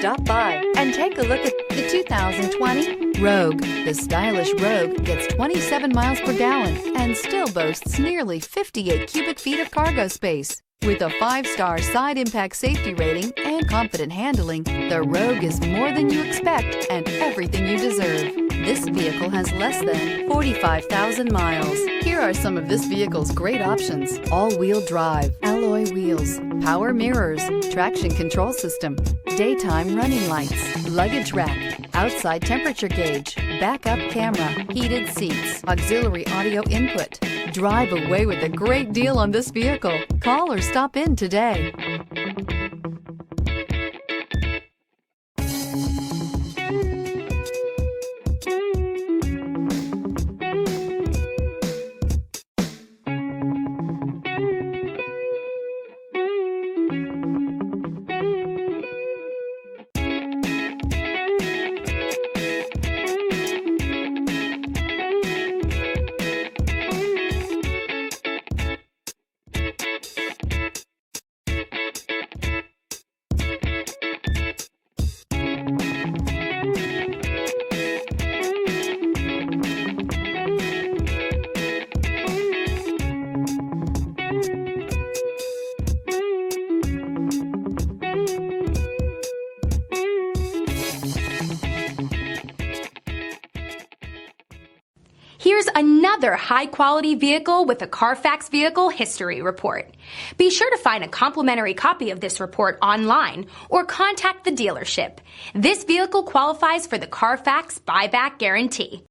Stop by and take a look at the 2020 Rogue. The stylish Rogue gets 27 miles per gallon and still boasts nearly 58 cubic feet of cargo space. With a 5-star side impact safety rating and confident handling, the Rogue is more than you expect and everything you deserve. This vehicle has less than 45,000 miles. Here are some of this vehicle's great options: all-wheel drive, alloy wheels, power mirrors, traction control system, daytime running lights, luggage rack, outside temperature gauge, backup camera, heated seats, auxiliary audio input. Drive away with a great deal on this vehicle. Call or stop in today. Here's another high-quality vehicle with a Carfax Vehicle History Report. Be sure to find a complimentary copy of this report online or contact the dealership. This vehicle qualifies for the Carfax Buyback Guarantee.